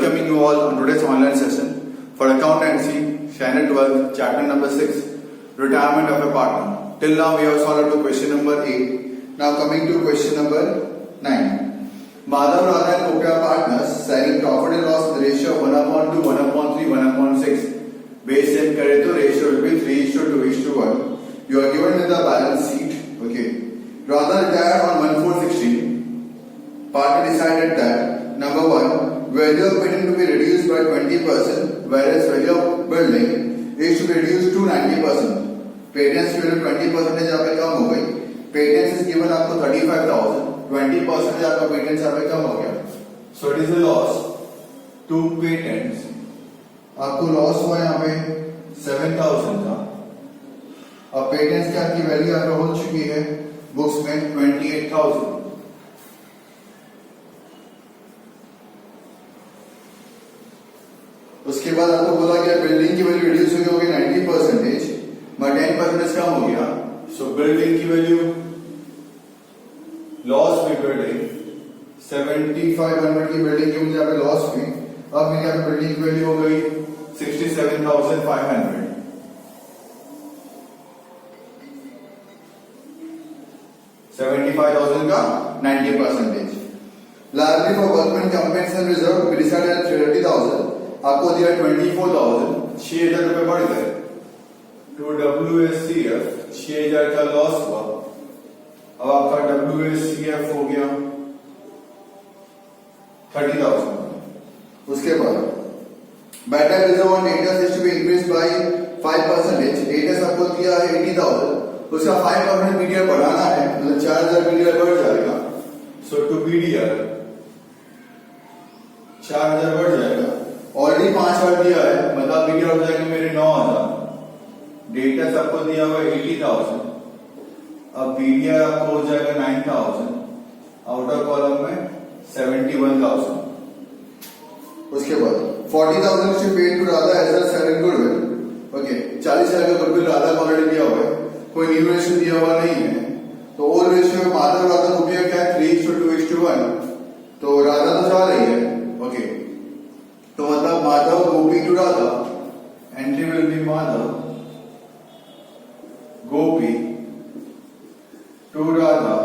welcoming you all on today's online session for accountancy, standard 12, chapter number 6, retirement of a partner. Till now we have solved up to question number 8. Now coming to question number 9. Madhav, Radha and Kopya partners selling profit and loss with ratio of 1/2, 1/3, 1/6. Base and Pareto ratio will be 3:2:1. You are given with the balance sheet. Okay. Radha retired on 1/4/16. Party decided that number 1, value of patent to be reduced by 20%, whereas value of building is to be reduced to 90%. Patents की value 20% यहाँ पे कम हो गई. Patents is given आपको 35,000. 20% आपका patents यहाँ पे कम हो गया. So it is a loss to patents. आपको लॉस हुआ यहाँ पे 7,000 का. अब पेटेंट्स की आपकी वैल्यू यहाँ पे हो चुकी है बुक्स में 28,000. उसके बाद आपको बोला गया बिल्डिंग की वैल्यू रिड्यूस हो गई 90%, बट 10% कम हो गया. सो बिल्डिंग की वैल्यू लॉस में बिल्डिंग 7,500 की बिल्डिंग की मुझे यहाँ पे लॉस हुई. अब मेरे यहाँ पे बिल्डिंग की वैल्यू हो गई 67,500. 75,000 का 90%. Liability for workman compensation reserve decided at 30,000. आपको दिया 24,000. 6,000 रुपए बढ़ गए. तो WSCF 6,000 का लॉस हुआ. अब आपका WSCF हो गया 30,000. उसके बाद better reserve on debtors is to be increase by 5%. Debtors आपको दिया है 80,000. उसका 5% BDR बढ़ाना है, मतलब 4,000 BDR बढ़ जाएगा. सो टू BDR 4,000 बढ़ जाएगा. ऑलरेडी 5,000 दिया है, मतलब BDR हो जाएगा मेरे 9,000. डेटा सबको दिया हुआ 80,000. अब BDR आपको हो जाएगा 9,000. आउटर कॉलम में 71,000. उसके बाद 40,000 is paid to Radha as well selling goodwill. Okay, 40,000 का गुडविल राधा को ऑलरेडी दिया हुआ है, कोई न्यू रेशियो दिया हुआ नहीं है. तो ओल्ड रेशियो में माधव राधा को दिया क्या है 3:2:1. तो राधा तो जा रही है. ओके, तो मतलब Madhav Gopi to Radha. Entry will be Madhav Gopi to Radha.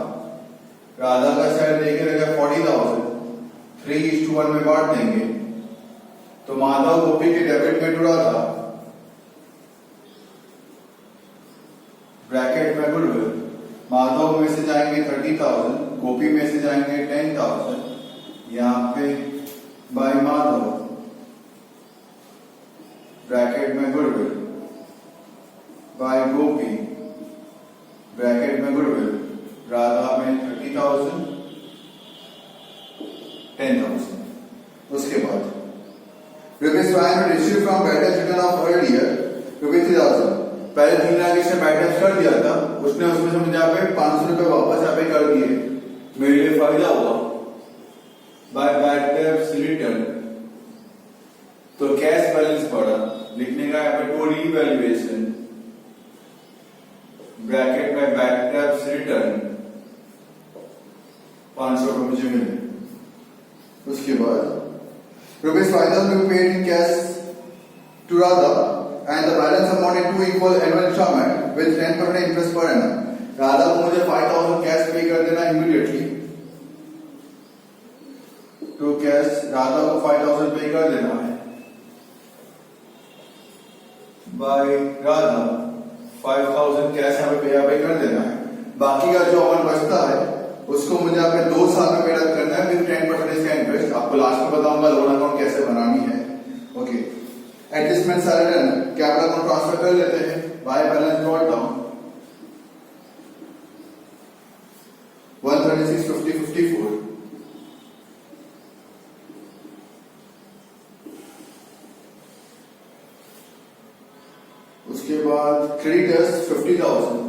Radha का शेयर देके रहेगा 40,000. 3:1 में बांट देंगे. तो माधव गोपी के डेबिट में टू राधा ब्रैकेट में गुडविल. माधव में से जाएंगे 30,000, गोपी में से जाएंगे 10,000. यहाँ पे बाय माधव ब्रैकेट में गुडविल बाय गोपी ब्रैकेट में गुडविल. राधा में 30,000, 10,000. उसके बाद ₹500 issue from batters return of earlier ₹3,000. पहले 3 लाख से बैटर्स कर दिया था, उसने उसमें से मुझे यहाँ पे 500 रुपए वापस यहाँ पे कर दिए. मेरे लिए फायदा हुआ. बाय बैटर्स रिटर्न तो कैश बैलेंस बढ़ा. लिखने का यहाँ पे टू रीवैल्यूएशन ब्रैकेट में बैटर्स रिटर्न 500 रुपए मुझे मिले. उसके बाद ₹5,000 paid in cash to Radha and the balance amount in 2 equal annual installment with 10% interest per annum. Radha को मुझे 5,000 कैश पे कर देना इमीडिएटली. तो कैश राधा को 5,000 पे कर देना है. बाय राधा 5,000 कैश यहाँ पे कर देना है. बाकी का जो अमाउंट बचता है उसको मुझे यहाँ पे 2 साल में पेड करना है विद 10% का इंटरेस्ट. आपको लास्ट में बताऊंगा लोन अकाउंट कैसे बनानी है. ओके, एडजस्टमेंट सारे डन. कैपिटल अकाउंट ट्रांसफर कर लेते हैं. By balance brought down 136,50,54. उसके बाद क्रेडिटर्स 50,000.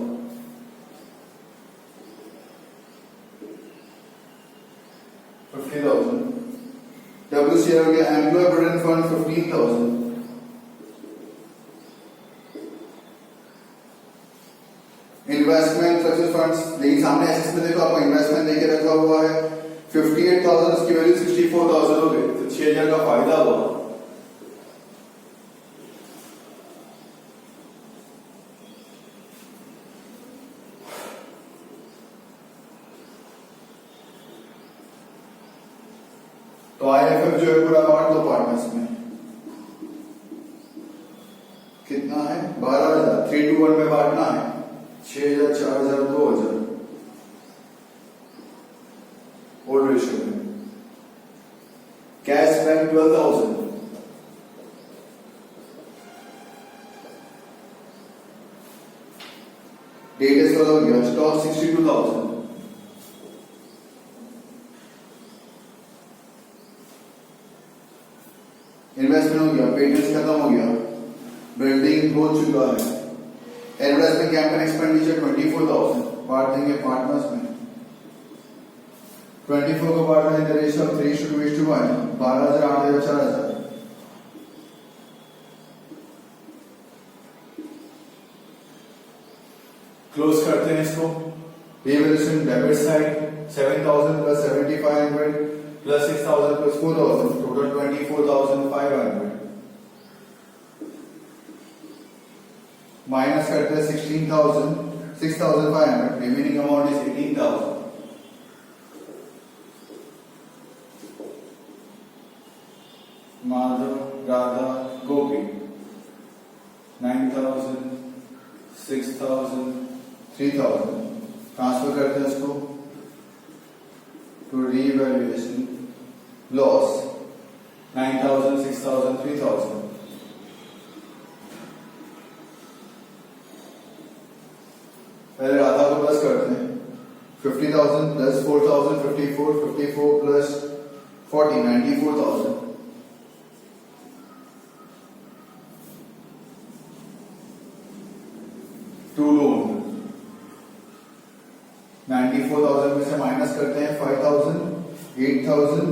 WCR हो गया. Employee provident fund 15,000. Investment success funds, लेकिन सामने एसेस में देखो आपको इन्वेस्टमेंट देके रखा हुआ है 58,000 उसकी वैल्यू 64,000 हो गई, तो 6,000 का फायदा हुआ। तो IFF जो है पूरा बांट दो पार्टनर्स में, कितना है 12,000, 3 to 1 में बांटना है, 6,000, 4,000, 2,000 ओल्ड रेशियो में। कैश बैंक 12,000, डेटेस वाला हो गया, स्टॉक 62,000, इन्वेस्टमेंट हो गया, पेटेंट्स खत्म हो गया, बिल्डिंग हो चुका है, एडवर्टाइजमेंट कैंपेन एक्सपेंडिचर 24,000 बांट देंगे पार्टनर्स में। 24 को बांट देंगे रेशियो ऑफ 3:1, 12,000, 8,000, 4,000। क्लोज करते हैं इसको। Revaluation debit side 7,000 plus 7,500 plus 6,000 plus 4,000, total 24,500। Minus करते हैं 6,500, remaining amount is 18,000। Madhav, Radha, Gopi 9,000, 6,000, 3,000। Transfer करते हैं इसको टू रीवैल्यूएशन लॉस 9,000, 6,000, 3,000। पहले राधा को प्लस करते हैं, 50,000 प्लस 4,000, 54 प्लस 40, 94,000। टू लोन 94,000 में से माइनस करते हैं 5,000, 8,000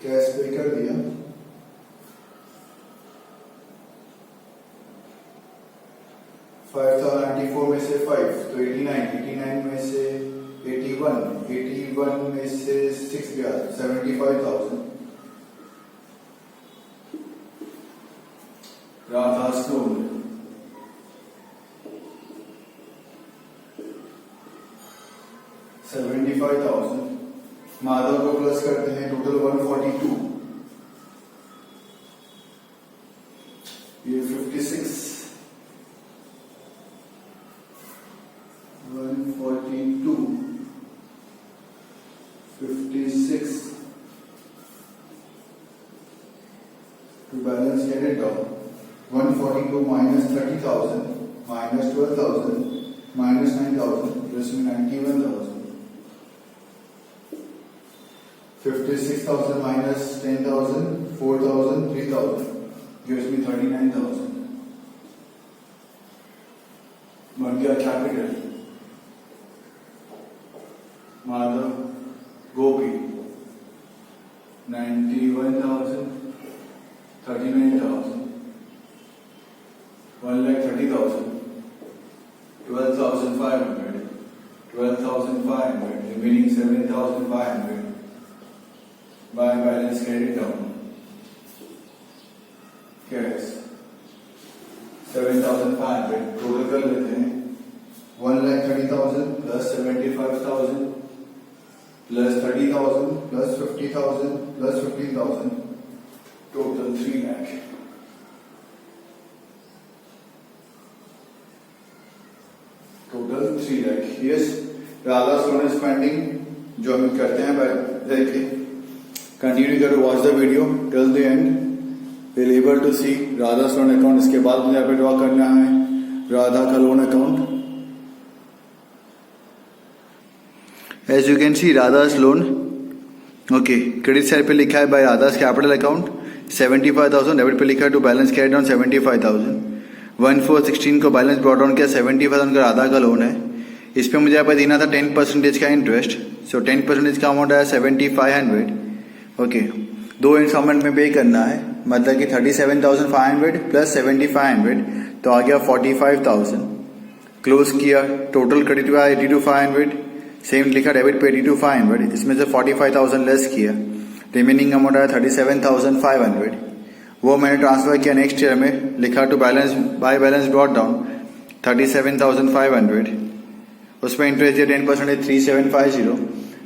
कैश पे कर दिया, 5,094 में से 5 तो 89 में से 81 में से 6 गया 75,000। राधा स्टोन 75,000। माधव को प्लस करते हैं, टोटल 142, ये 56, 142, 56 to balance get it down, 142 minus 30,000 minus 12,000 minus 9,000 gives me 91,000. 56,000 minus 10,000, 4,000, 3,000 gives me 39,000. बन गया capital. Madhav, Gopi 91,000, 39,000, 1,30,000, 12,500, 12,500, remaining 7,500. By balance credit down. Cash 7,500 total कर लेते हैं, 1,30,000 plus 75,000 plus 30,000 plus 50,000 plus 15,000 total 3 lakh. Total 3 lakh. Yes, Radha's loan is pending जो हम करते हैं देखिए। Continue to watch the video till the end. We'll able to see Radha's loan account. इसके बाद मुझे यहाँ पे ड्रॉ करना है राधा का loan account. As you can see Radha's loan. Okay, credit side पे लिखा है bye Radha's capital account 75,000, debit पे लिखा है टू बैलेंस कैरी डाउन 75,000। 1/4/16 को बैलेंस ब्रॉट डाउन किया, 75,000 का राधा का लोन है। इस पे मुझे यहाँ पे देना था 10% का इंटरेस्ट, सो 10% का अमाउंट आया 7,500। ओके, दो इंस्टॉलमेंट में पे करना है, मतलब कि 37,500 प्लस 7,500 तो आ गया 45,000। क्लोज किया, टोटल क्रेडिट हुआ 82,500, सेम लिखा डेबिट पे 82,500, इसमें से 45,000 लेस किया, रिमेनिंग अमाउंट आया 37,500, वो मैंने ट्रांसफर किया नेक्स्ट ईयर में, लिखा to balance by balance brought down 37,500, उसमें इंटरेस्ट दिया 10% 3750,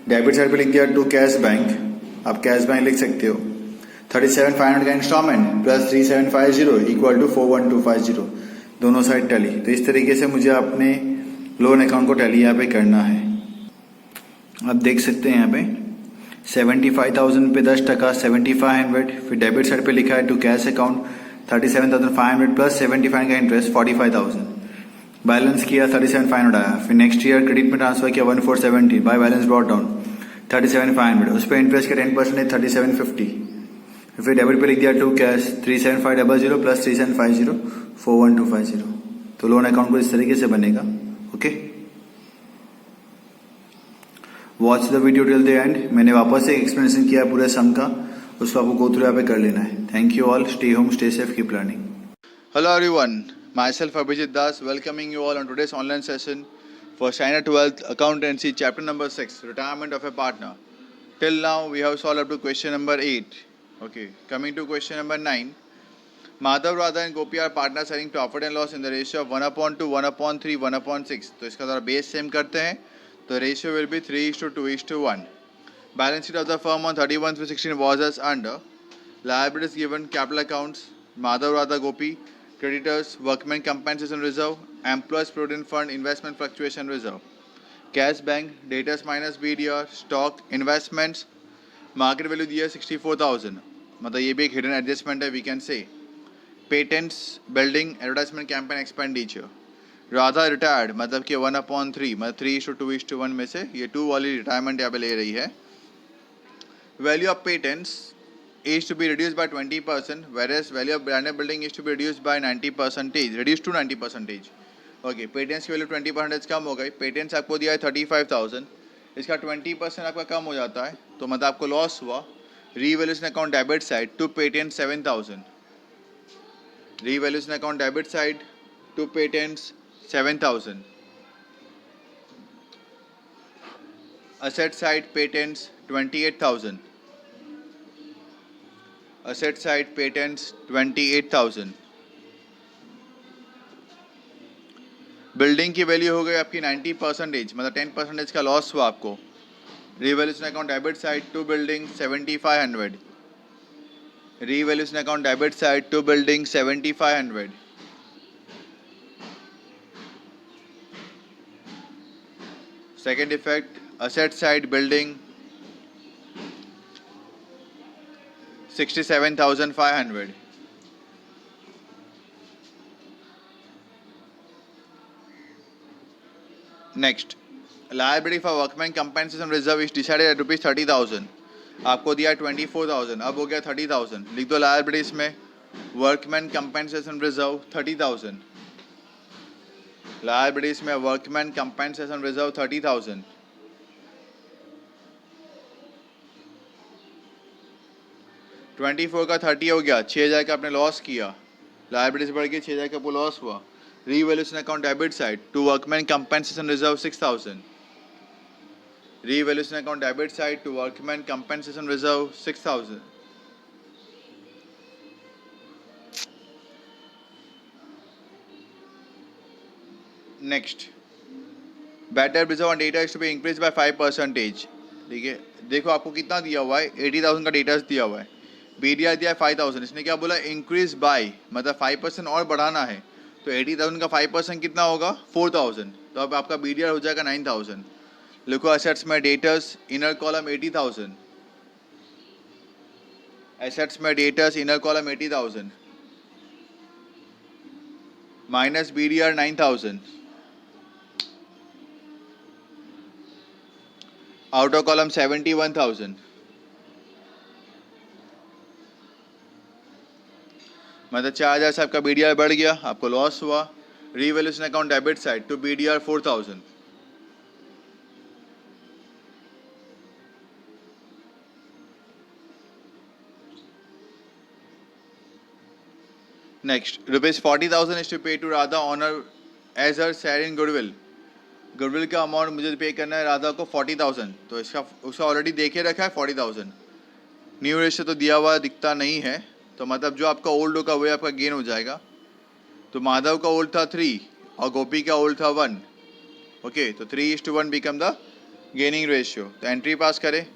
डेबिट साइड पे लिख दिया टू कैश बैंक, आप कैश बैंक लिख सकते हो, 37,500 का इंस्टॉलमेंट प्लस 3750 इक्वल टू 41250, दोनों साइड टैली। तो इस तरीके से मुझे अपने लोन अकाउंट को टैली यहाँ पे करना है। आप देख सकते हैं यहाँ पे 75,000 पे 10%, 7,500, फिर डेबिट साइड पे लिखा है टू कैश अकाउंट 37,500 प्लस 75 का इंटरेस्ट 45,000, बैलेंस किया 37,500 आया, फिर नेक्स्ट ईयर क्रेडिट में ट्रांसफर किया 1470 बाय बैलेंस ब्रॉट डाउन 37,500, उस पर इंटरेस्ट का 10% 3750, फिर डेबिट पे लिख दिया टू कैश 37500 प्लस 3750 41250। तो लोन अकाउंट को इस तरीके से बनेगा। Okay, watch the video till the end. मैंने वापस से एक्सप्लेनेशन किया पूरे सम का, उसको आपको गो थ्रू यहाँ पे कर लेना है। Thank you all, stay home, stay safe, keep learning. Hello everyone, myself Abhijit Das, welcoming you all on today's online session for Standard 12th Accountancy chapter number 6, retirement of a partner. Till now we have solved up to question number 8. Okay, coming to question number 9. Madhav, Radha and Gopi are partners having profit and loss in the ratio of 1/2, 1/3, 1/6. तो इसका जरा base same करते हैं, तो ratio will be 3:2:1. Balance sheet of the firm on 31/3/16 was as under. Liabilities given, capital accounts, Madhav, Radha, Gopi, creditors, workmen compensation reserve, employees provident fund, investment fluctuation reserve, cash bank, debtors minus BDR, stock, investments, market value दिया 64,000, मतलब ये भी एक hidden adjustment है, we can say. Patents, building, advertisement campaign expenditure. Radha retired मतलब कि 1/3 मतलब 3:2:1 में से ये 2 वाली रिटायरमेंट यहाँ पे ले रही है। Value of patents is to be reduced by 20%, whereas value of branded building is to be reduced by 90%, reduced to 90%. Okay, patents की वैल्यू 20% कम हो गई। पेटेंट्स आपको दिया है 35,000, इसका 20% आपका कम हो जाता है, तो मतलब आपको लॉस हुआ। Revaluation account debit side to patent 7,000, revaluation account debit side to patents 7,000, asset side patents 28,000, asset side patents 28,000, building की वैल्यू हो गई आपकी 90%, मतलब 10% का लॉस हुआ आपको। Revaluation account debit side to building 7,500, revaluation account debit side to building 7,500, second effect asset side building 67,500, next liability for workman compensation reserve is decided at ₹30,000, आपको दिया 24,000, अब हो गया 30,000, लिख दो लायबिलिटीज में वर्कमैन कंपेंसेशन रिजर्व 30,000, लायबिलिटीज में workman compensation reserve 30,000, 24 का 30 हो गया, 6,000 का आपने लॉस किया, लायबिलिटीज बढ़ गई, 6,000 का लॉस हुआ। Revaluation account debit side to workman compensation reserve 6,000, revaluation account debit side to workman compensation reserve 6,000, next bad debt reserve on डेटा is to be increase by 5%। ठीक है, देखो आपको कितना दिया हुआ है, 80,000 का डेटा दिया हुआ है, बीडीआर दिया है 5,000, इसने क्या बोला इंक्रीज बाय, मतलब 5% और बढ़ाना है, तो 80,000 का 5% कितना होगा 4,000, तो अब आपका बीडीआर हो जाएगा 9,000। लिखो एसेट्स में डेटर्स इनर कॉलम 80,000, एसेट्स में debtors inner column 80,000 minus BDR 9,000, outer column 71,000, मतलब 4,000 से आपका बीडीआर बढ़ गया, आपको लॉस हुआ। Revaluation account debit side to BDR 4,000, next ₹40,000 is to pay to Radha on her as her share in goodwill goodwill का amount मुझे पे करना है राधा को 40,000, तो उसका ऑलरेडी देखे रखा है 40,000। न्यू रेशियो तो दिया हुआ दिखता नहीं है, तो मतलब जो आपका ओल्ड होगा वही आपका गेन हो जाएगा। तो माधव का ओल्ड था 3 और गोपी का ओल्ड था 1। ओके, तो 3:1 बिकम द गेनिंग रेशियो। तो एंट्री पास करें।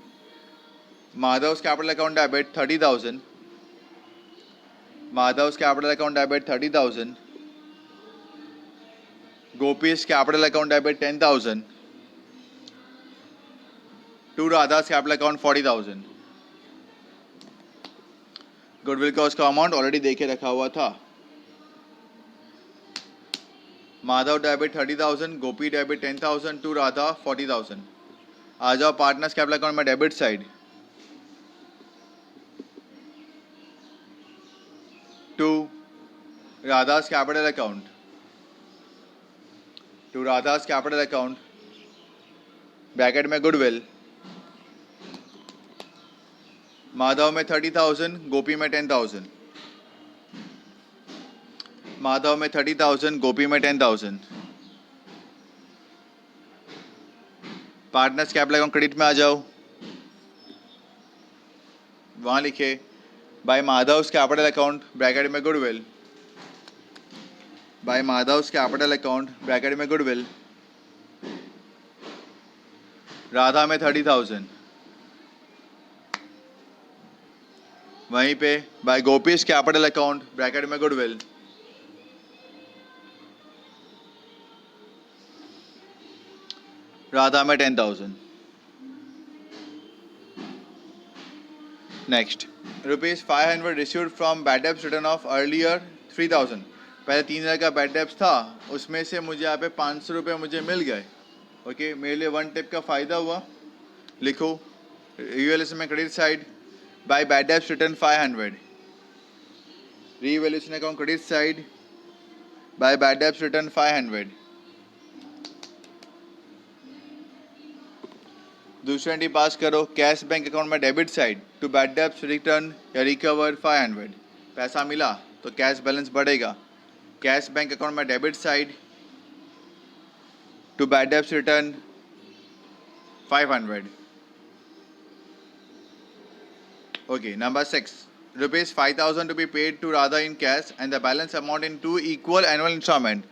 Madhav's capital account debit 30,000, Madhav's capital account debit 30,000, Gopi's capital account debit 10,000, to Radha's capital account 40,000। Goodwill का उसका अमाउंट ऑलरेडी देके रखा हुआ था। Madhav debit 30,000, Gopi debit 10,000, to Radha 40,000। आ जाओ पार्टनर्स कैपिटल अकाउंट में debit side. To Radha's capital account, to Radha's capital account bracket में गुडविल। माधव में 30,000, गोपी में 10,000, माधव में 30,000, गोपी में 10,000। पार्टनर्स कैपिटल अकाउंट क्रेडिट में आ जाओ, वहां लिखे by Madhav's capital account bracket में goodwill, by Madhav's capital account bracket में गुडविल। राधा में 30,000, वहीं पे by Gopi's capital account bracket में गुडविल। राधा में 10,000। Next, ₹500 received from bad debts return of earlier 3,000। पहले 3,000 का बैड डेब्ट्स था, उसमें से मुझे यहाँ पे 500 रुपये मुझे मिल गए। ओके, मेरे लिए 1 टिप का फ़ायदा हुआ। लिखो रिवैल्यूएशन में credit side by bad debts return 500, revaluation account credit side by bad debts return 500। दूसरी एंट्री पास करो, कैश बैंक अकाउंट में debit side to bad debts return या रिकवर 500। पैसा मिला तो कैश बैलेंस बढ़ेगा। कैश बैंक अकाउंट में debit side to bad debts return 500। Okay, number 6, ₹5,000 to be paid to Radha in cash and the balance amount in 2 equal annual installment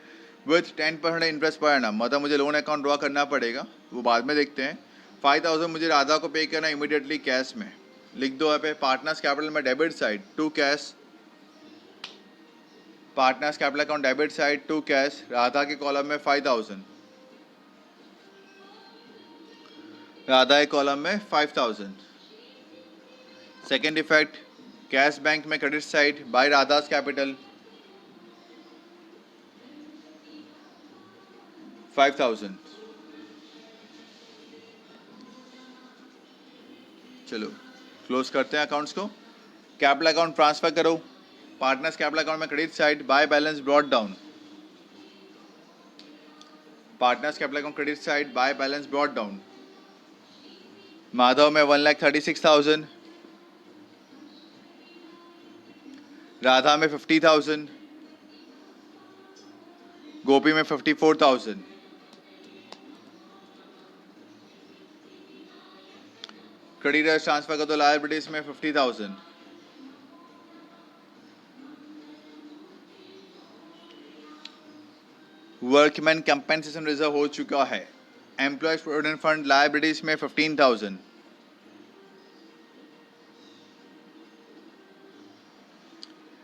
with 10% interest per annum। मतलब मुझे loan account draw करना पड़ेगा, वो बाद में देखते हैं। 5,000 मुझे राधा को पे करना इमीडिएटली कैश में। लिख दो यहाँ पे पार्टनर्स कैपिटल में debit side to cash, partners capital account debit side to cash, Radha के कॉलम में 5,000, राधा के कॉलम में 5,000। सेकेंड इफेक्ट, कैश बैंक में credit side by Radha's capital 5,000। चलो क्लोज करते हैं अकाउंट्स को। कैपिटल अकाउंट ट्रांसफर करो, पार्टनर्स कैपिटल अकाउंट में credit side by balance brought down, partners capital account credit side by balance brought down. Madhav में 1,36,000, राधा में 50,000, गोपी में 54,000। क्रेडिटर्स ट्रांसफर कर दो लायबिलिटीज में 50,000। वर्कमैन कंपेंसेशन रिजर्व हो चुका है। एम्प्लॉयज प्रोविडेंट फंड लायबिलिटीज में 15,000।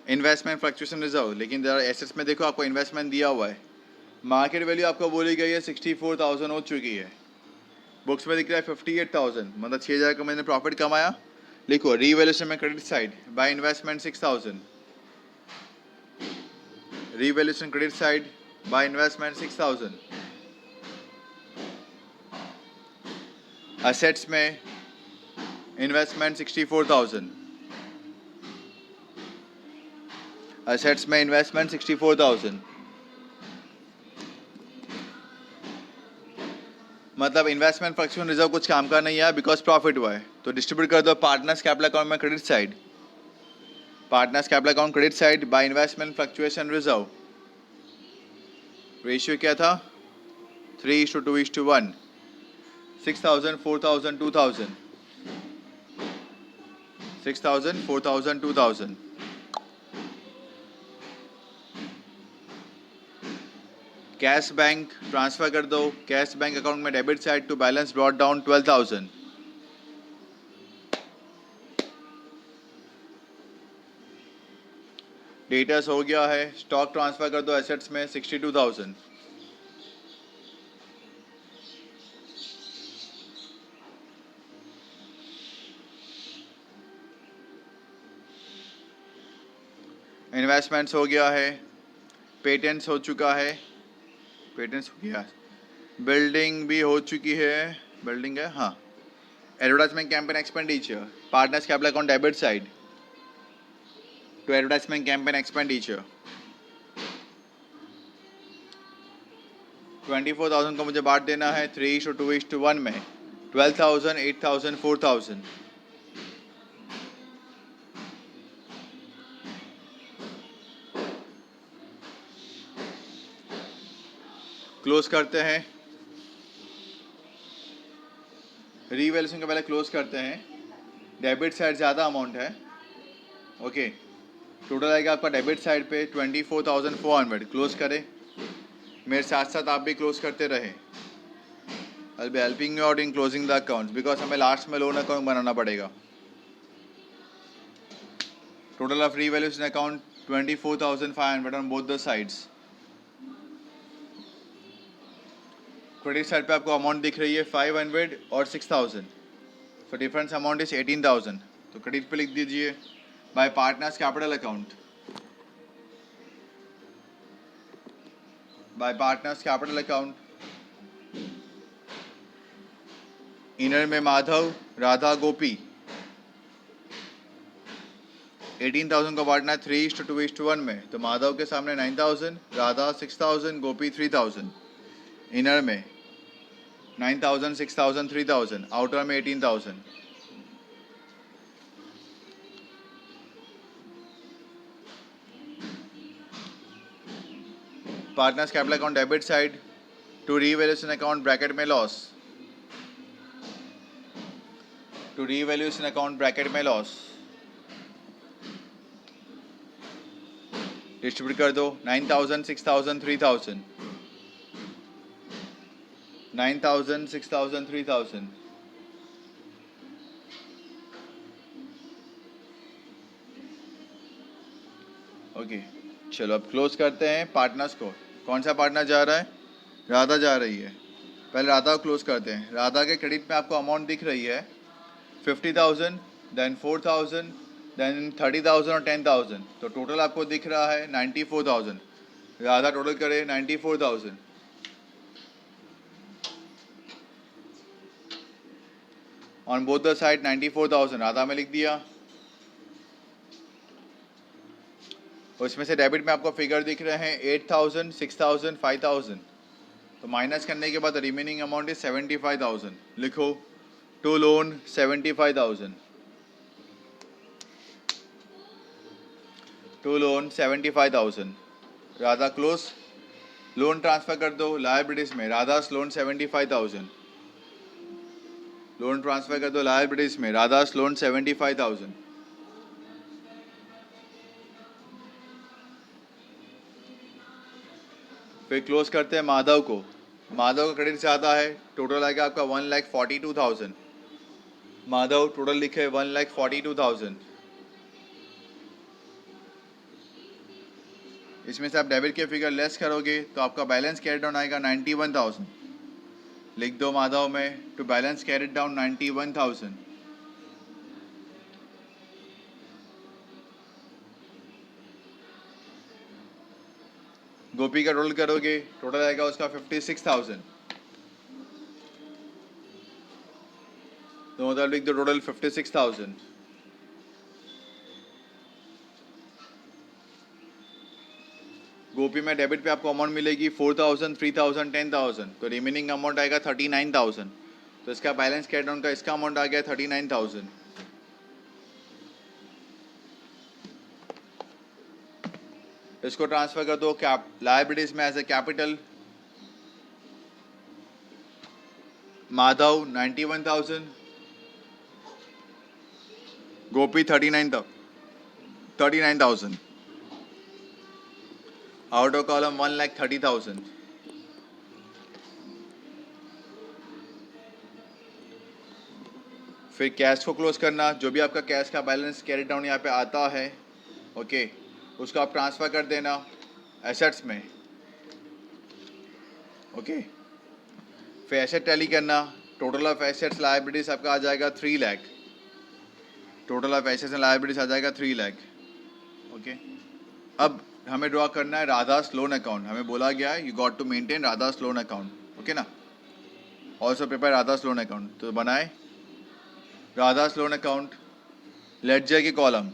इन्वेस्टमेंट फ्लक्चुएशन रिजर्व, लेकिन जरा एसेट्स में देखो आपको इन्वेस्टमेंट दिया हुआ है। मार्केट वैल्यू आपको बोली गई है 64,000 हो चुकी है, बुक्स में दिख रहा है 58,000, मतलब 6,000 का मैंने प्रॉफिट कमाया। लिखो रीवैल्यूएशन में credit side by investment 6,000, revaluation credit side by investment 6,000। Assets में इन्वेस्टमेंट 64,000, असेट्स में इन्वेस्टमेंट 64,000। मतलब इन्वेस्टमेंट फ्लक्चुएशन रिजर्व कुछ काम का नहीं है बिकॉज प्रॉफिट हुआ है, तो डिस्ट्रीब्यूट कर दो पार्टनर्स कैपिटल अकाउंट में credit side, partners capital account credit side by investment fluctuation reserve. Ratio क्या था 3:2:1. 6,000, 4,000, 2,000. 6,000, 4,000, 2,000. कैश बैंक ट्रांसफर कर दो. कैश बैंक अकाउंट में debit side to balance brought down 12,000. Debtors हो गया है. स्टॉक ट्रांसफर कर दो एसेट्स में 62,000. इन्वेस्टमेंट्स हो गया है. पेटेंट्स हो चुका है. पेटेंट्स हो गया. बिल्डिंग भी हो चुकी है. बिल्डिंग है हाँ. Advertisement campaign expenditure. Partners capital account debit side to advertisement campaign expenditure 24,000 को मुझे बांट देना है 3:2:1 में. 12,000, 8,000, 4,000. क्लोज करते हैं. रीवैल्यूएशन के पहले क्लोज करते हैं. डेबिट साइड ज़्यादा अमाउंट है. ओके टोटल आएगा आपका डेबिट साइड पे 24,400. क्लोज करें. मेरे साथ साथ आप भी क्लोज करते रहे. I will be helping you out in closing the accounts because हमें लास्ट में लोन अकाउंट बनाना पड़ेगा. Total of revaluation account 24,500 on both the sides. Credit side पे आपको अमाउंट दिख रही है 500 और 6,000. So difference amount is 18,000. तो क्रेडिट पे लिख दीजिए bye partners capital account. Bye partners capital account. Inner में माधव, राधा, गोपी. 18,000 को बांटना है 3:2:1 में. तो माधव के सामने 9,000, राधा 6,000, गोपी 3,000. इनर में 9,000, 6,000, 3,000. आउटर में 18,000. Partners capital account debit side to revaluation account bracket में loss. To revaluation account bracket में लॉस. डिस्ट्रीब्यूट कर दो 9,000, 6,000, 3,000. 9,000, 6,000, 3,000. ओके चलो अब क्लोज करते हैं पार्टनर्स को. कौन सा पार्टनर जा रहा है? राधा जा रही है. पहले राधा को क्लोज करते हैं. राधा के क्रेडिट में आपको अमाउंट दिख रही है 50,000, देन 4,000, देन 30,000 और 10,000. तो टोटल आपको दिख रहा है 94,000. राधा टोटल करे 94,000. On both the side 94,000 Radha में लिख दिया. उसमें से डेबिट में आपको फिगर दिख रहे हैं 8,000, 6,000, 5,000. तो माइनस करने के बाद रिमेनिंग अमाउंट इज 75,000. लिखो to loan 75,000. To loan 75,000. Radha close. Loan transfer कर दो लायबिलिटीज में. राधास लोन 75,000. लोन ट्रांसफर कर दो लायबिलिटीज में. राधास लोन 75,000. फिर क्लोज करते हैं माधव को. माधव का क्रेडिट ज़्यादा है. टोटल आएगा आपका 1,42,000. माधव टोटल लिखे 1,42,000. इसमें से आप डेबिट के फिगर लेस करोगे तो आपका बैलेंस कैरी डाउन आएगा 91,000. लिख दो माधव में टू बैलेंस कैरी डाउन 91,000. गोपी का टोटल करोगे टोटल आएगा उसका 56,000. तो मतलब लिख दो टोटल 56,000. गोपी में डेबिट पे आपको अमाउंट मिलेगी 4,000, 3,000, 10,000. तो रिमेनिंग अमाउंट आएगा 39,000. तो इसका बैलेंस कैरी डाउन का इसका अमाउंट आ गया 39,000. इसको ट्रांसफर कर दो लायबिलिटीज में as a capital. Madhav 91,000, Gopi 39,000. Out of column 1,30,000. फिर कैश को क्लोज करना, जो भी आपका कैश का बैलेंस कैरी डाउन यहाँ पे आता है, ओके, उसको आप ट्रांसफ़र कर देना एसेट्स में, ओके। फिर एसेट टैली करना, टोटल ऑफ एसेट्स लायबिलिटीज आपका आ जाएगा 3 lakh, total of assets and liabilities आ जाएगा 3 लाख, ओके। अब हमें ड्रॉ करना है राधास लोन अकाउंट। हमें बोला गया है you got to maintain Radha's loan account, okay ना। Also prepare Radha's loan account, तो बनाए राधास लोन अकाउंट। लेडजर की कॉलम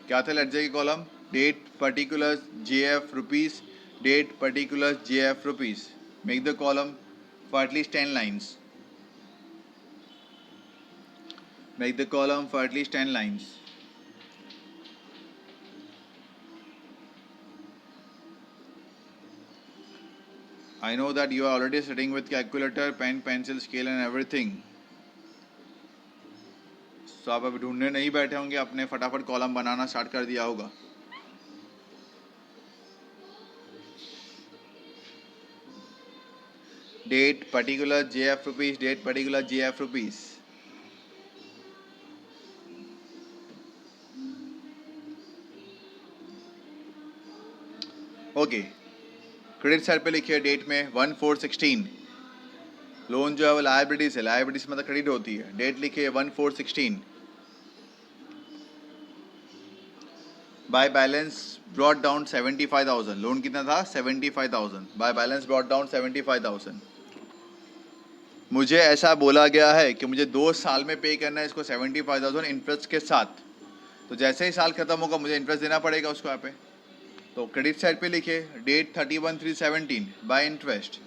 क्या थे? लेडजर की column date particular JF rupees, date particular JF rupees. Make the column for at least 10 lines, make the column for at least 10 lines. I know that you are already sitting with calculator, pen, pencil, scale and everything. तो आप अभी ढूंढने नहीं बैठे होंगे, अपने फटाफट column बनाना start कर दिया होगा। Date particular JF rupees, date particular JF rupees. Okay, credit side पे लिखिए डेट में 1416। लोन जो है वो लायबिलिटीज है, लायबिलिटीज मतलब क्रेडिट होती है। डेट लिखिए 1416। Bye balance brought down 75,000। Loan कितना था? 75,000। Bye balance brought down 75,000। मुझे ऐसा बोला गया है कि मुझे 2 साल में पे करना है इसको 75,000 इंटरेस्ट के साथ। तो जैसे ही साल खत्म होगा मुझे इंटरेस्ट देना पड़ेगा उसको यहाँ पे। तो क्रेडिट साइड पे लिखिए date 31/3/17 by interest.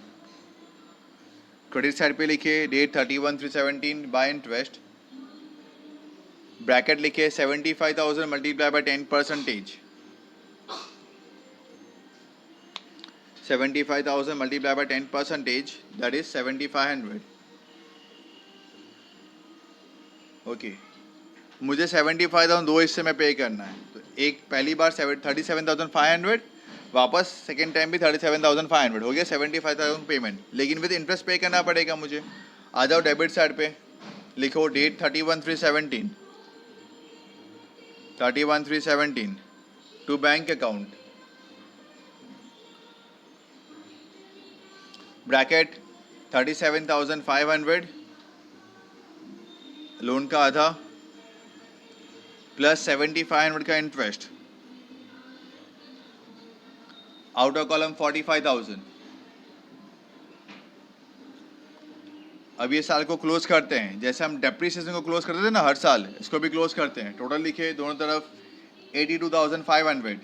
Credit side पे लिखिए डेट 31/3/17 बाय इंटरेस्ट। ब्रैकेट लिखिए 75,000 multiply by 10%। 75,000 multiply by 10%, that is 7,500। Okay, मुझे 75,000 दो हिस्से में पे करना है। तो एक पहली बार 37,500, वापस सेकेंड टाइम भी 37,500, हो गया 75,000 पेमेंट, लेकिन विद इंटरेस्ट पे करना पड़ेगा मुझे। आ जाओ डेबिट साइड पे, लिखो date 31/3/17, 31/3/17 to bank account, bracket 37,500 loan का आधा प्लस 7,500 का इंटरेस्ट, आउट ऑफ कॉलम 45,000। अब ये साल को क्लोज करते हैं, जैसे हम डेप्रिसिएशन को क्लोज करते थे ना हर साल, इसको भी क्लोज करते हैं। टोटल लिखे दोनों तरफ 82,500।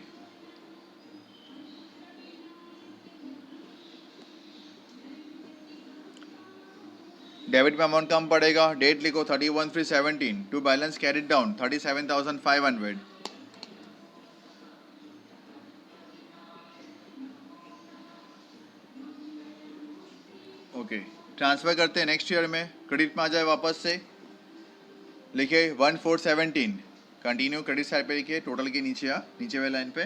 डेबिट में अमाउंट कम पड़ेगा। डेट लिखो 31/3/17 to balance carried down 37,500। Okay, transfer करते हैं नेक्स्ट ईयर में, क्रेडिट में आ जाए वापस से। लिखे 1417, कंटिन्यू क्रेडिट साइड पे लिखिए, टोटल के नीचे नीचे वाली लाइन पे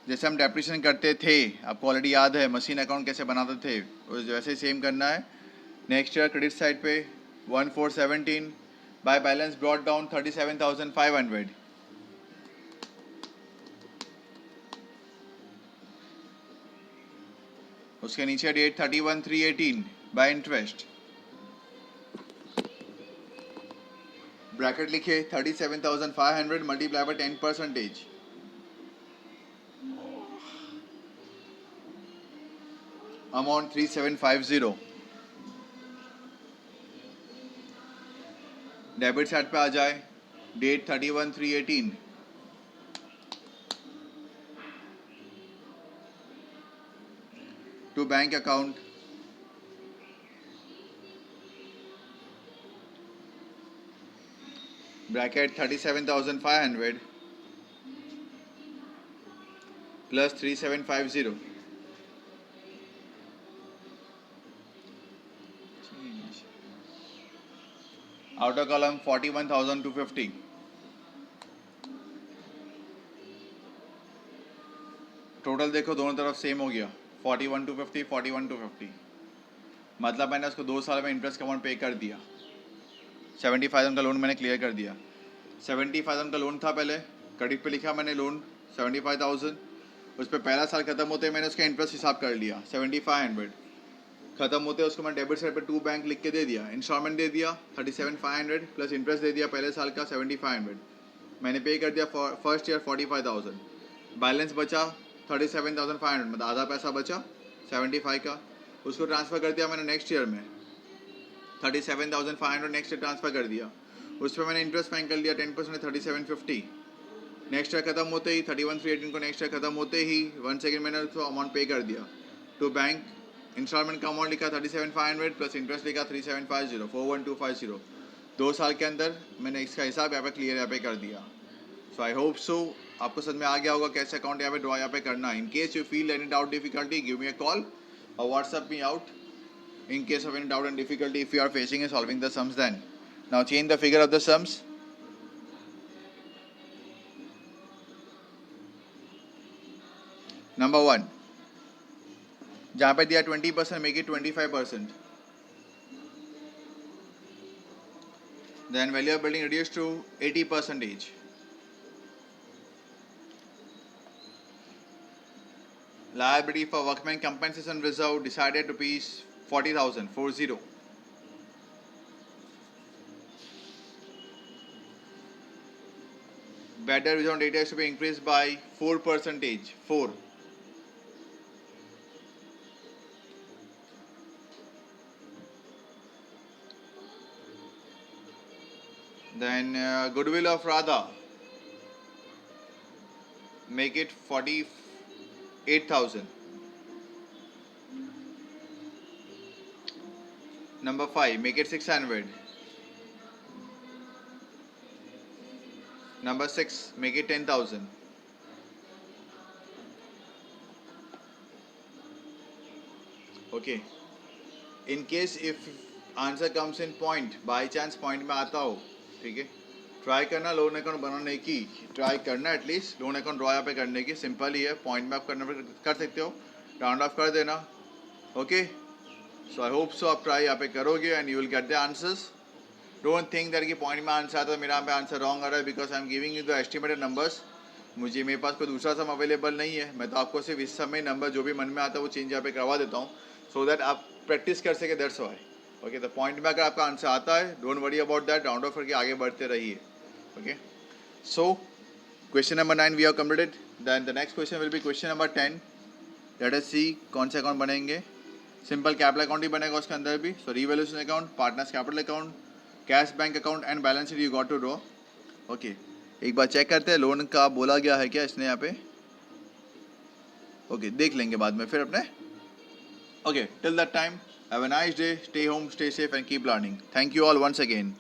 जैसे हम डेप्रिसिएशन करते थे, आपको ऑलरेडी याद है मशीन अकाउंट कैसे बनाते थे, वैसे ही सेम करना है। नेक्स्ट ईयर क्रेडिट साइड पे 1417 बाय बैलेंस ब्रॉट डाउन 37,500। उसके नीचे डेट 31/3/18 बाय इंटरेस्ट, ब्रैकेट लिखे 37,500 multiply by 10%, amount 3750। Debit side पे आ जाए, date 31/3/18 to bank account, bracket 37,500 plus 3750। Outer column 41,250. Total देखो दोनों तरफ सेम हो गया 41,250 41,250. मतलब मैंने उसको 2 साल में इंटरेस्ट का अमाउंट पे कर दिया. 70,000 का लोन मैंने क्लियर कर दिया. 70,000 का लोन था पहले, क्रेडिट पे लिखा मैंने लोन 75,000. उस पर पहला साल खत्म होते मैंने उसका इंटरेस्ट हिसाब कर लिया 7,500. खत्म होते उसको मैं डेबिट साइड पे 2 बैंक लिख के दे दिया, इंस्टॉलमेंट दे दिया 37,500 प्लस इंटरेस्ट दे दिया पहले साल का 7,500. मैंने पे कर दिया फर्स्ट ईयर 45,000. बैलेंस बचा 37,500, मतलब आधा पैसा बचा 75 का, उसको ट्रांसफ़र कर दिया मैंने नेक्स्ट ईयर में 37,500 नेक्स्ट ईयर ट्रांसफ़र कर दिया. उस पर मैंने इंटरेस्ट पेंग कर लिया 10% 3750. नेक्स्ट ईयर खत्म होते ही 31,318 को नेक्स्ट ईयर खत्म होते ही 1 सेकेंड मैंने उसको अमाउंट पे कर दिया टू बैंक. इंस्टॉलमेंट का अमाउंट लिखा 37,500 प्लस इंटरेस्ट लिखा 3750 41250. 2 साल के अंदर मैंने इसका हिसाब यहाँ पे क्लियर यहाँ पे कर दिया. सो आई होप सो आपको समझ में आ गया होगा कैसे अकाउंट यहाँ पे ड्रॉ यहाँ पे करना. In case you feel any doubt difficulty give me a call or WhatsApp me out in case of any doubt and difficulty if you are facing in solving the sums. Then now change the figure of the sums. Number 1, जहाँ पे दिया 20% make it 25%. Then value of building reduced to 80%. Liability for workman compensation reserve decided rupees 40,000 40. Bad debt reserve data is to be increased by 4%. 4. Then goodwill of Radha, make it 48,000. Number 5, make it 600. Number 6, make it 10,000. Okay. In case if answer comes in point, by chance point में आता हो, ठीक है, try करना loan account बनाने की, try करना at least loan account draw यहाँ पे करने की. सिंपल ही है, पॉइंट में आप करना कर सकते हो, राउंड ऑफ कर देना. Okay, so I hope so आप ट्राई यहाँ पे करोगे and you will get the answers. Don't think that कि पॉइंट में आंसर आता है मेरा यहाँ पे आंसर रॉन्ग आ रहा है, because I am giving you the estimated numbers. मेरे पास कोई दूसरा सम अवेलेबल नहीं है, मैं तो आपको सिर्फ इस समय नंबर जो भी मन में आता है वो चेंज यहाँ पे करवा देता हूँ सो दैट आप प्रैक्टिस कर सके. That's why. ओके, तो पॉइंट में अगर आपका आंसर आता है don't worry about that, round off करके आगे बढ़ते रहिए. Okay, so question number 9 we have completed. Then the next question will be question number 10. Let us see कौन से अकाउंट बनेंगे. सिंपल कैपिटल अकाउंट ही बनेगा उसके अंदर भी. So revaluation account, partners capital account, cash bank account and balance sheet you got to draw. Okay, एक बार check करते हैं लोन का बोला गया है क्या इसने यहाँ पे. ओके, देख लेंगे बाद में फिर अपने. Okay, till that time have a nice day, stay home, stay safe and keep learning. Thank you all once again.